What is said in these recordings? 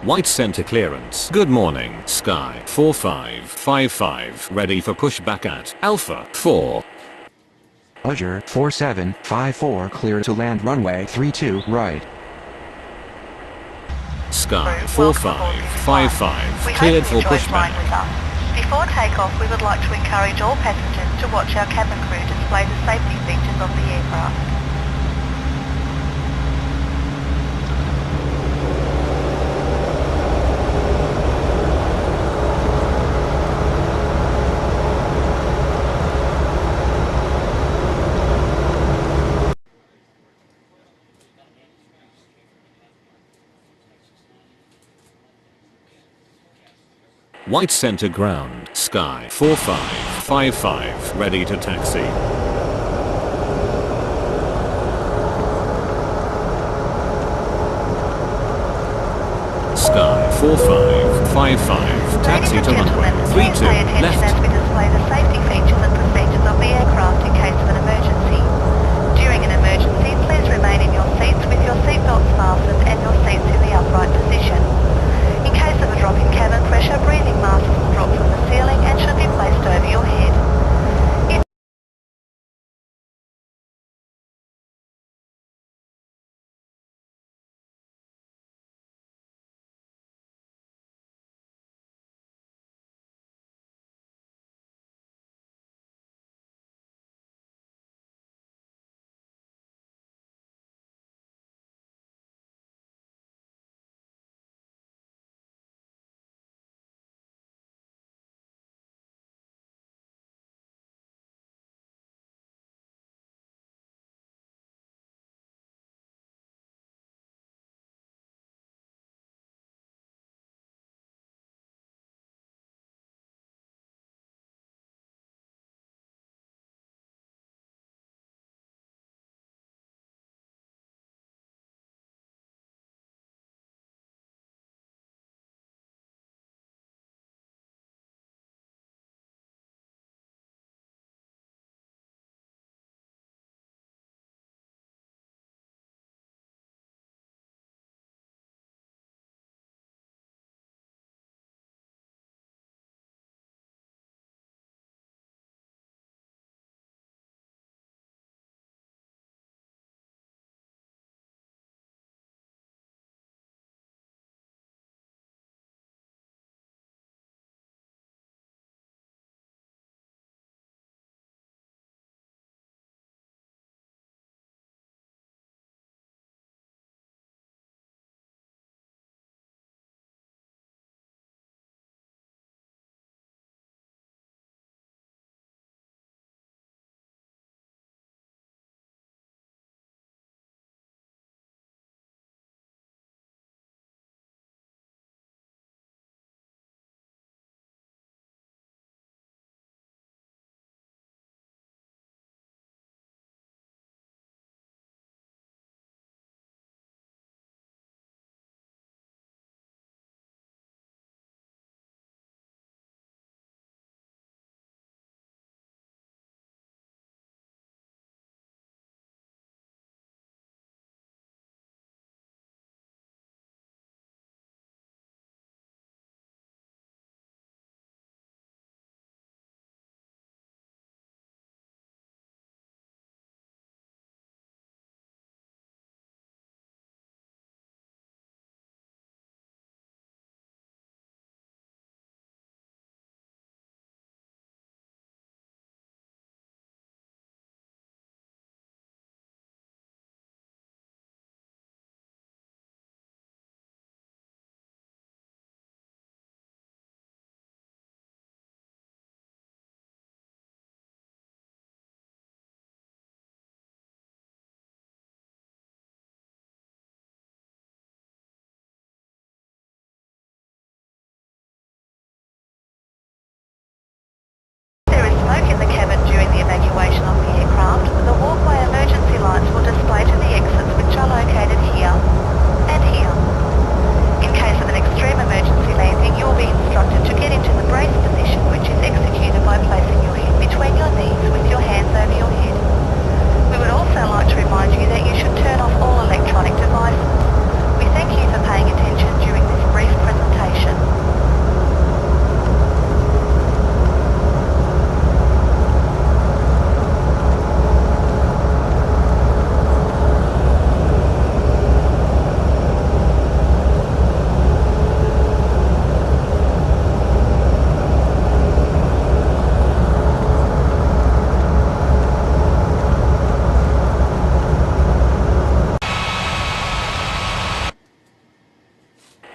White center clearance. Good morning, Sky 4555. Ready for pushback at Alpha 4. Azure 4754 clear to land runway 32 right. Sky Welcome aboard this flight. 4555. We hope Cleared you for enjoy flying pushback. with us. Before takeoff, we would like to encourage all passengers to watch our cabin crew display the safety features of the aircraft. White center ground. Sky 4555. Ready to taxi. Sky 4555. Taxi Ladies to and runway gentlemen, please 32 pay attention left. as we display the safety features and procedures of the aircraft in case of an emergency. During an emergency, please remain in your seats with your seatbelts fastened and your seats in the upright position. In case of a drop in cabin pressure, breathing masks will drop from the ceiling and should be placed over your head.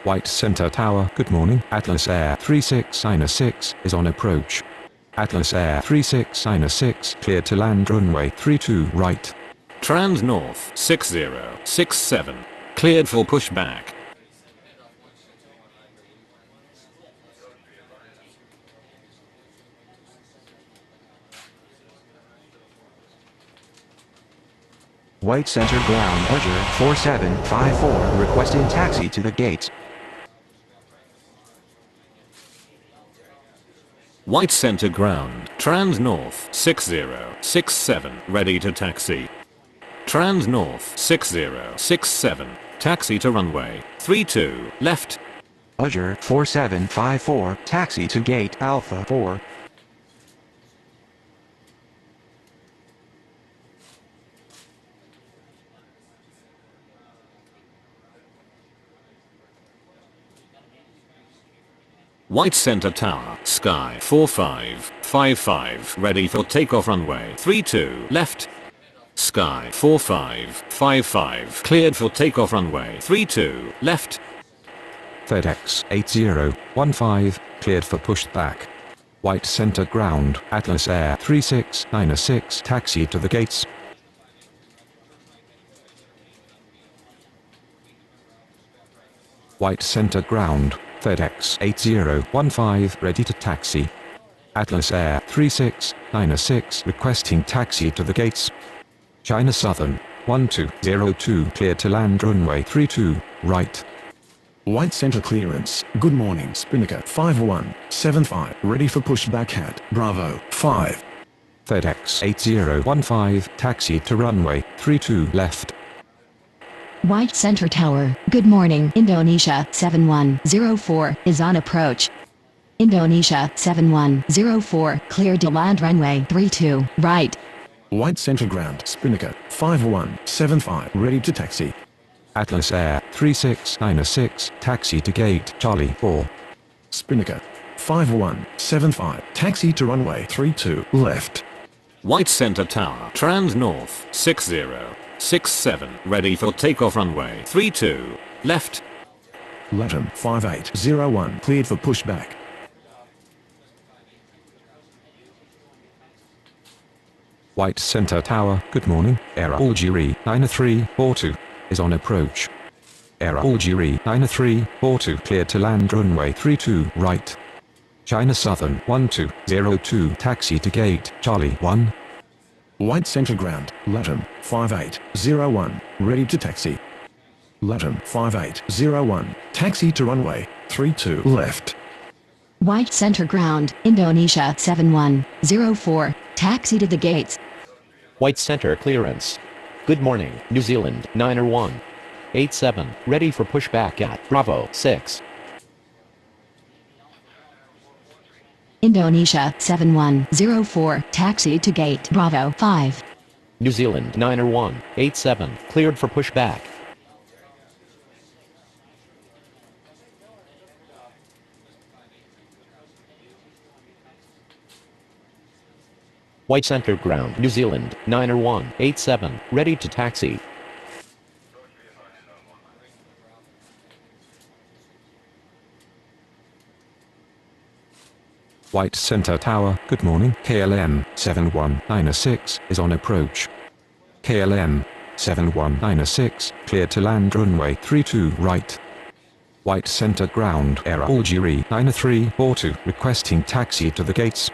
White Center Tower, good morning. Atlas Air 3696 is on approach. Atlas Air 3696 cleared to land runway 32 right. Trans North 6067 cleared for pushback. White Center Ground Azure 4754 requesting taxi to the gates. White Center Ground, Trans North 6067 ready to taxi. Trans North 6067 taxi to runway 32 left. Azure 4754 taxi to gate Alpha 4. White Center Tower, Sky 4555 ready for takeoff runway 32 left. Sky 4555 cleared for takeoff runway 32 left. FedEx 8015 cleared for pushback. White Center Ground, Atlas Air 3696 taxi to the gates. White Center Ground, FedEx 8015 ready to taxi. Atlas Air 3696 requesting taxi to the gates. China Southern 1202 cleared to land runway 32 right. White Center clearance, good morning. Spinnaker 5175 ready for pushback at Bravo 5. FedEx 8015 taxi to runway 32 left. White Center Tower, good morning. Indonesia 7104 is on approach. Indonesia 7104 cleared to land runway 32 right. White Center Ground, Spinnaker 5175 ready to taxi. Atlas Air 3696 taxi to gate Charlie 4. Spinnaker 5175 taxi to runway 32 left. White Center Tower, Trans North 6067 ready for takeoff runway 32 left. Latam 5801 cleared for pushback. White Center Tower, good morning. Air Algeria 9342 is on approach. Air Algeria 9342 cleared to land runway 32 right. China Southern 1202 taxi to gate Charlie 1. White Center Ground, Latam 5801 ready to taxi. Latam 5801 taxi to runway 32 left. White Center Ground, Indonesia 7104 taxi to the gates. White Center clearance. Good morning, New Zealand 90187 ready for pushback at Bravo 6. Indonesia 7104 taxi to gate Bravo 5. New Zealand 90187 cleared for pushback. White Center Ground, New Zealand 90187 ready to taxi. White Center Tower, good morning. KLM 7196 is on approach. KLM 7196 cleared to land runway 32 right. White Center Ground, Air Algeria 9342 requesting taxi to the gates.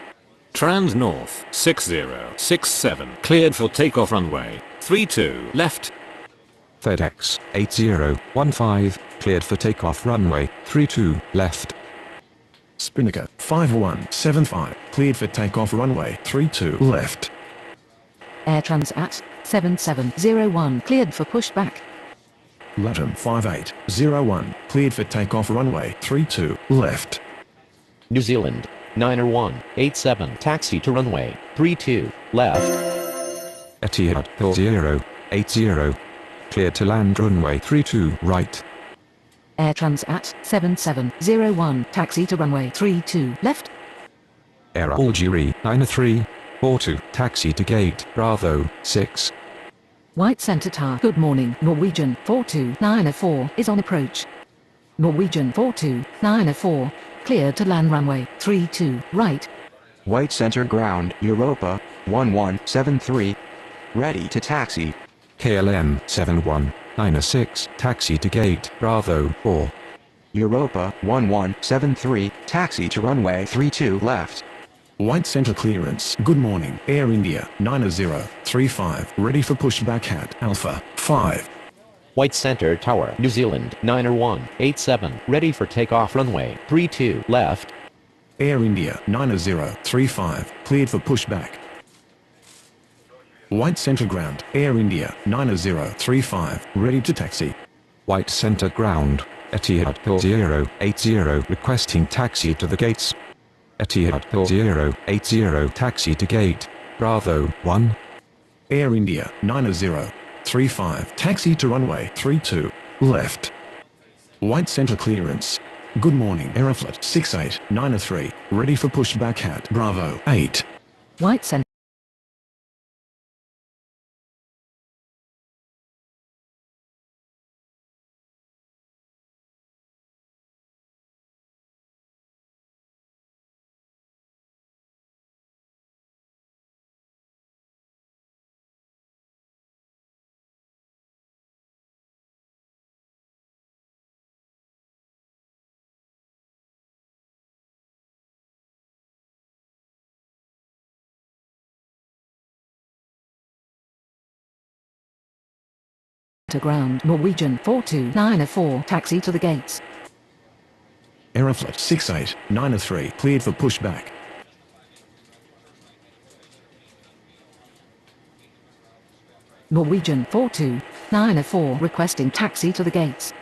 Trans North 6067 cleared for takeoff runway 32 left. FedEx 8015 cleared for takeoff runway 32 left. Spinnaker 5175 cleared for takeoff runway 32 left. Air Transat 7701 cleared for pushback. Latam 5801 cleared for takeoff runway 32 left. New Zealand 90187 taxi to runway 32 left. Etihad 080 cleared to land runway 32 right. Air Transat 7701 taxi to runway 32 left. Air Algeria 9342 taxi to gate Bravo 6. White Center Tower, good morning. Norwegian 4294 is on approach. Norwegian 42904, clear to land runway 32 right. White center ground, Europa, 1173. Ready to taxi. KLM 7196, taxi to gate, Bravo 4. Europa, 1173, taxi to runway 32 left. White center clearance. Good morning. Air India 9035. Ready for pushback at Alpha 5. White Center Tower, New Zealand, 90187, ready for takeoff runway 32 left. Air India 9035. Cleared for pushback. White center ground. Air India 9035. Ready to taxi. White center ground, Etihad 080, requesting taxi to the gates. Etihad 080, taxi to gate, Bravo 1. Air India 9035. Taxi to runway 32 left. White center clearance. Good morning. Aeroflot 6893. Ready for pushback at Bravo 8. White center ground, Norwegian 42904, taxi to the gates. Aeroflot 6893. Cleared for pushback. Norwegian 42904, requesting taxi to the gates.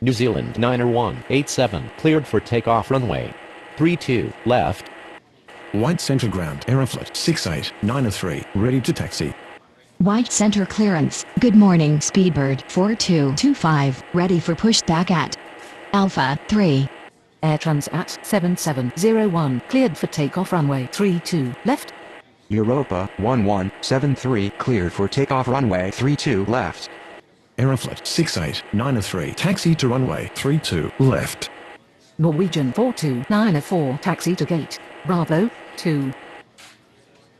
New Zealand 90187, cleared for takeoff runway 32 left. White center ground. Aeroflot 6893. Ready to taxi. White center clearance. Good morning. Speedbird 4225, ready for pushback at Alpha 3. Air Transat 7701, cleared for takeoff runway 32 left. Europa, 1173, cleared for takeoff runway 32 left. Aeroflot 6893. Taxi to runway 32 left. Norwegian 42904, taxi to gate, Bravo 2.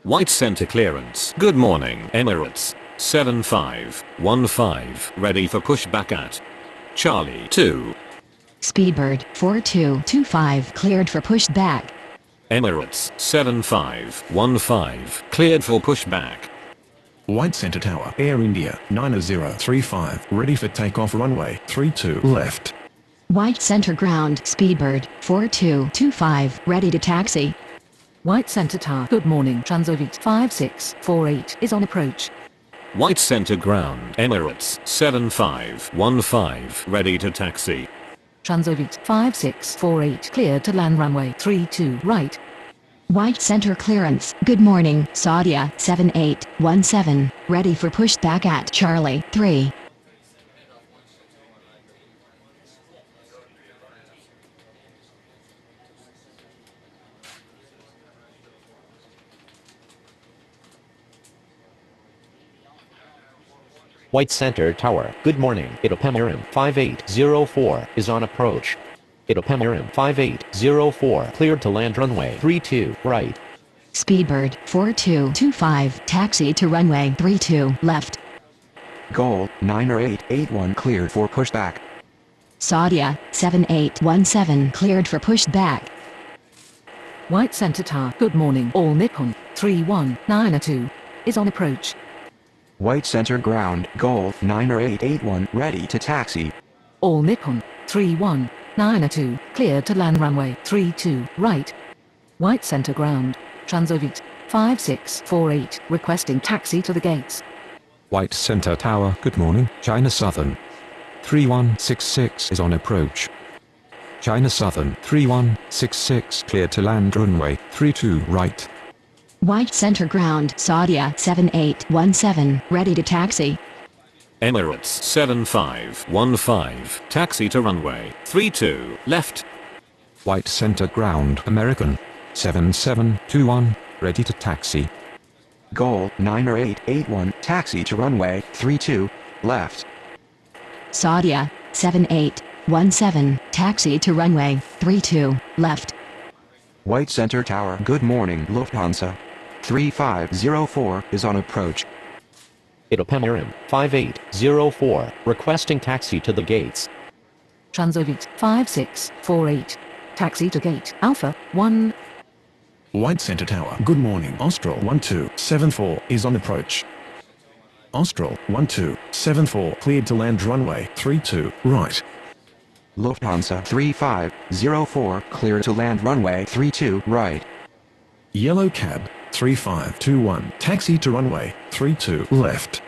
White center clearance. Good morning. Emirates 7515, ready for pushback at Charlie 2. Speedbird 4225, cleared for pushback. Emirates 7515, cleared for pushback. White center tower. Air India 9035. Ready for takeoff runway 32 left. White center ground. Speedbird 4225, ready to taxi. White Center Tower, good morning. Transovit 5648 is on approach. White center ground. Emirates 7515, ready to taxi. Transovit 5648, cleared to land runway 32 right. White center clearance. Good morning. Saudia 7817, ready for pushback at Charlie 3. White Center Tower, good morning. Itopemirim 5804 is on approach. Itopemirim 5804, cleared to land runway 32 right. Speedbird 4225, taxi to runway 32 left. Goal, 90881, cleared for pushback. Saudia 7817, cleared for pushback. White Center Tower, good morning. All Nippon 31902 is on approach. White center ground, goal, 90881, ready to taxi. All Nippon 31902, cleared to land runway 32 right. White Center ground, Transovit 5648, requesting taxi to the gates. White center tower, good morning. China Southern 3166 is on approach. China Southern 3166, cleared to land runway 32 right. White center ground. Saudia 7817, ready to taxi. Emirates 7515, taxi to runway 32 left. White center ground. American 7721, ready to taxi. Goal, 90881, taxi to runway 32 left. Saudia, 7817, taxi to runway 32, left. White Center Tower. Good morning, Lufthansa. 3504 is on approach. Itapemirim 5804, requesting taxi to the gates. Transovit 5648. Taxi to gate Alpha 1. White Center Tower. Good morning. Austral 1274 is on approach. Austral 1274 cleared to land runway 32 right. Lufthansa 3504 clear to land runway 32 right. Yellow Cab 3521 taxi to runway 32 left.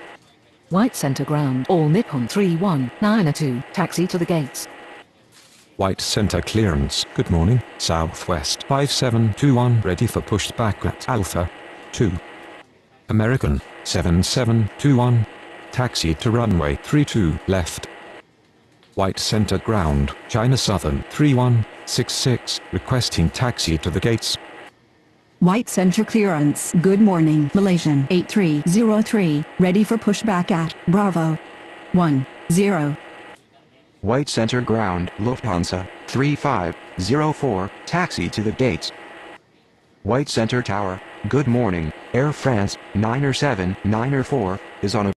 White Center Ground. All Nippon 3192. Taxi to the gates. White Center clearance. Good morning. Southwest 5721 ready for pushback at Alpha 2. American 7721. Taxi to runway 32 left. White Center ground. China Southern 3166 requesting taxi to the gates. White Center clearance. Good morning. Malaysian 8303 ready for pushback at Bravo 10. White Center ground. Lufthansa 3504 taxi to the gates. White Center Tower. Good morning. Air France 907-904 is on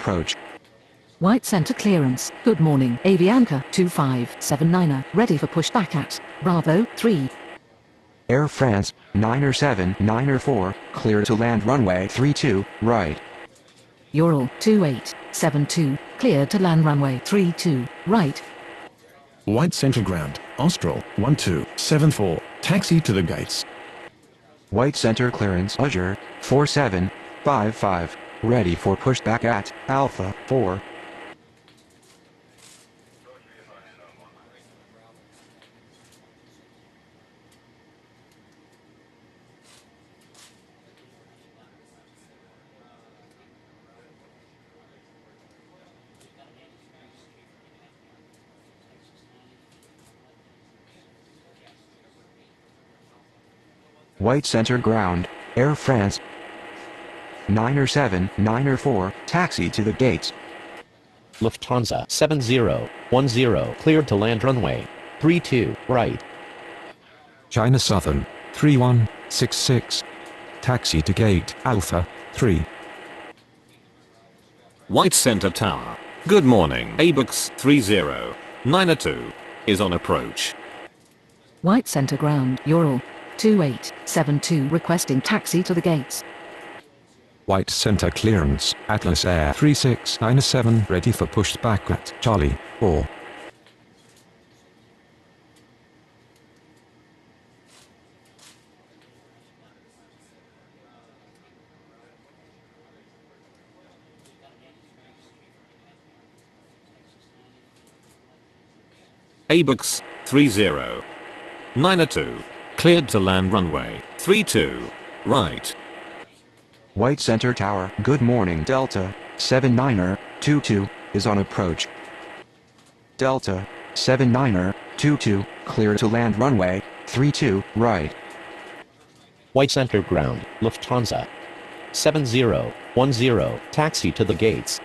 approach. White Center clearance. Good morning. Avianca 2579er. Ready for pushback at Bravo 3. Air France 907-904 clear to land runway 32 right. Ural 2872. Cleared to land runway 32 right. White Center ground. Austral 1274 taxi to the gates. White Center clearance. Azure 4755 ready for pushback at Alpha 4. White Center ground. Air France 907-904 taxi to the gates. Lufthansa 7010 cleared to land runway 32 right. China Southern 3166 taxi to gate Alpha 3. White Center Tower. Good morning. ABUX 3092 is on approach. White Center ground. Ural 2872 requesting taxi to the gates. White Center clearance. Atlas Air 3697 ready for pushback at Charlie 4. ABUX 3092 cleared to land runway 32 right. White Center Tower. Good morning. Delta 79er22 is on approach. Delta 79er22 clear to land runway 32 right. White Center ground. Lufthansa 7010 taxi to the gates.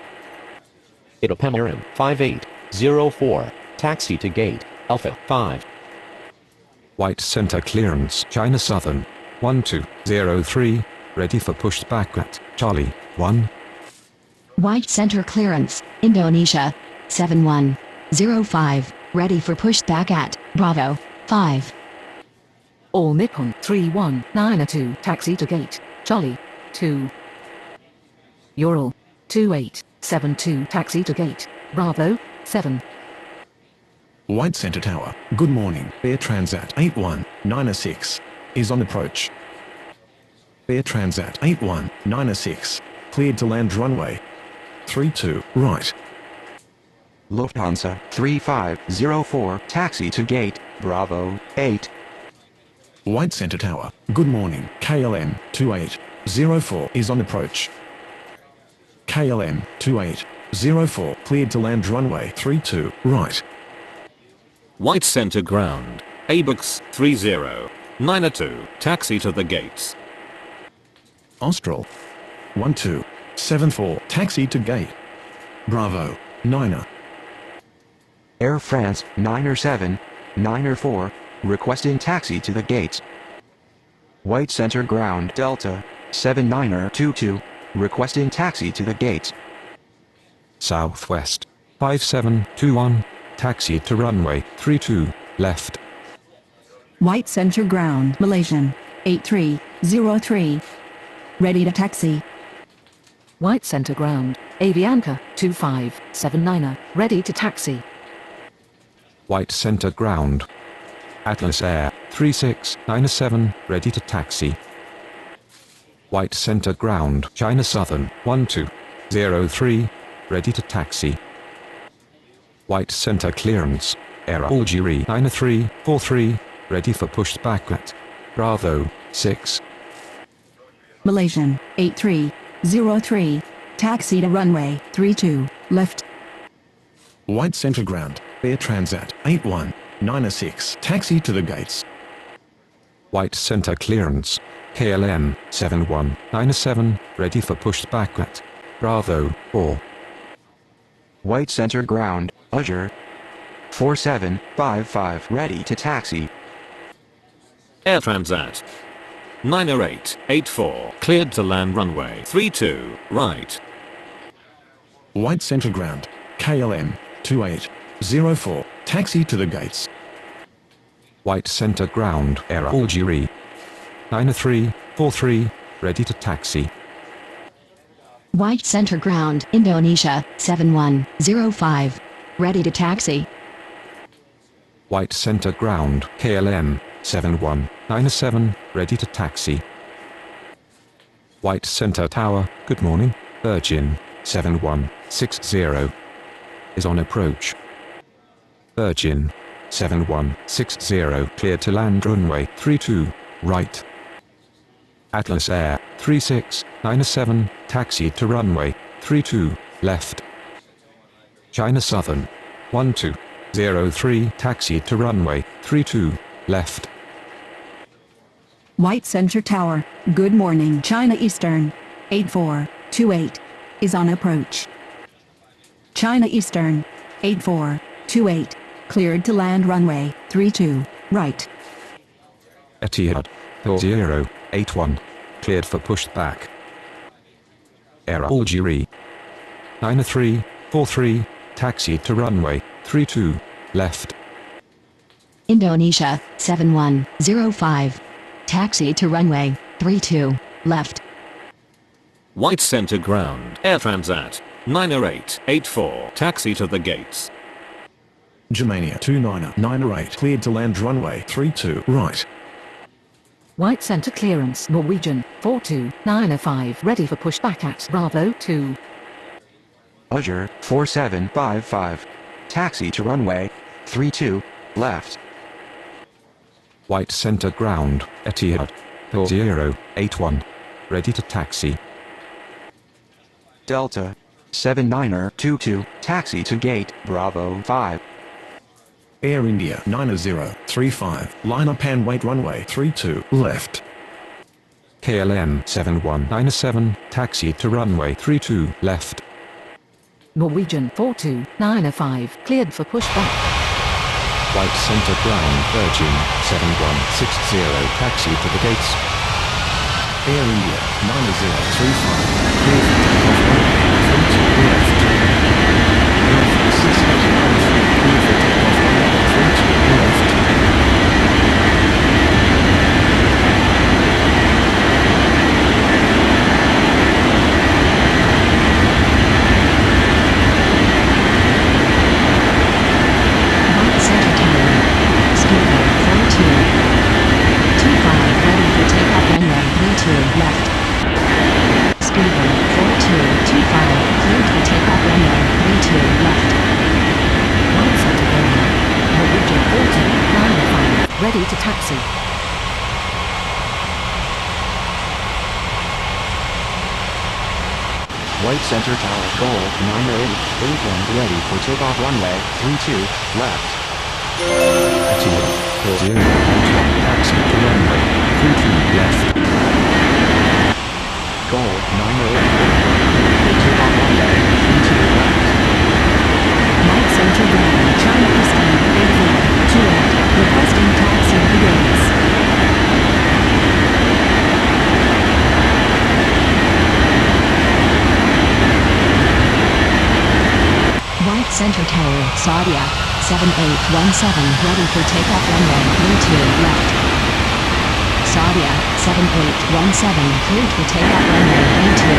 Itapemirim 5804 taxi to gate Alpha 5. White center clearance China Southern 1203, ready for pushback at Charlie 1. White center clearance, Indonesia 7105, ready for pushback at Bravo 5. All Nippon 31902 taxi to gate, Charlie 2. Ural 2872 taxi to gate, Bravo 7. White Center Tower, good morning. Air Transat 8196 is on approach. Air Transat 8196, cleared to land runway 32, right. Lufthansa 3504 taxi to gate, Bravo 8. White Center Tower, good morning. KLM 2804 is on approach. KLM 2804, cleared to land runway 32, right. White center ground. ABUX 3092, taxi to the gates. Austral 1274, taxi to gate. Bravo 9er. Air France 907 904, requesting taxi to the gates. White Center Ground Delta 7922, requesting taxi to the gates. Southwest 5721, taxi to runway 32, left. White Center Ground Malaysian 8303, ready to taxi. White center ground, Avianca 2579er, ready to taxi. White center ground. Atlas Air 3697, ready to taxi. White center ground China Southern 1203, ready to taxi. White center clearance Air Algeria 9343, ready for pushback at Bravo 6. Malaysian 8303, taxi to runway 32, left. White Center Ground, Air Transat 8196, taxi to the gates. White center clearance KLM 7197, ready for pushback at Bravo 4. White Center Ground, Azure 4755, ready to taxi. Air Transat 90884, cleared to land runway 32, right. White Center Ground, KLM 2804, taxi to the gates. White center ground Air Algeria 9343, ready to taxi. White center ground, Indonesia 7105, ready to taxi. White center ground KLM 7197, ready to taxi. White center tower, good morning. Virgin 7160 is on approach. Virgin 7160, clear to land runway 32, right. Atlas Air 3697, taxi to runway 32, left. China Southern 1203, taxi to runway 32, left. White Center Tower, good morning. China Eastern 8428 is on approach. China Eastern 8428, cleared to land runway 32, right. Etihad 4081, cleared for pushback. Air Algeria 9343, taxi to runway 32, left. Indonesia 7105, taxi to runway 32, left. White center ground. Air Transat 90884, taxi to the gates. Germania 29908, cleared to land runway 32, right. White center clearance, Norwegian 42905, ready for pushback at Bravo 2. Azure 4755, taxi to runway 32, left. White center ground Etihad 4081, ready to taxi. Delta 7922, taxi to gate Bravo 5. Air India 9035, line up and wait runway 32, left. KLM 7197, taxi to runway 32, left. Norwegian 42905, cleared for pushback. White Center Ground Virgin 7160 taxi to the gates. Air India 9035, clear for takeoff runway 32 left. Alpha 6893, clear for takeoff runway 32 left. White Center Tower. Speedway 42. 25 ready for takeoff runway 32 left. Speedway 4225 cleared for takeoff runway 32 left. White Center Garena. Norwegian 4095 ready to taxi. White Center Tower, Gold 9881 ready for takeoff runway 32 left. Attila, 0 taxi to runway 32 left. Gold 981 for takeoff runway 32 left. White Center Ground, China Eastern 8428, requesting taxi to the gates. White Center Tower, Saudia, 7817 ready for takeoff runway 32 left. Saudia, 7817 cleared for takeoff runway 32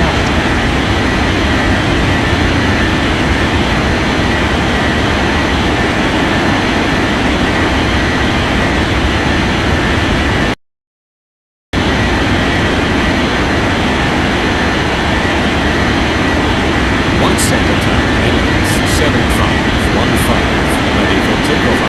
left. White Center Tower, Emirates 7515, ready for takeoff.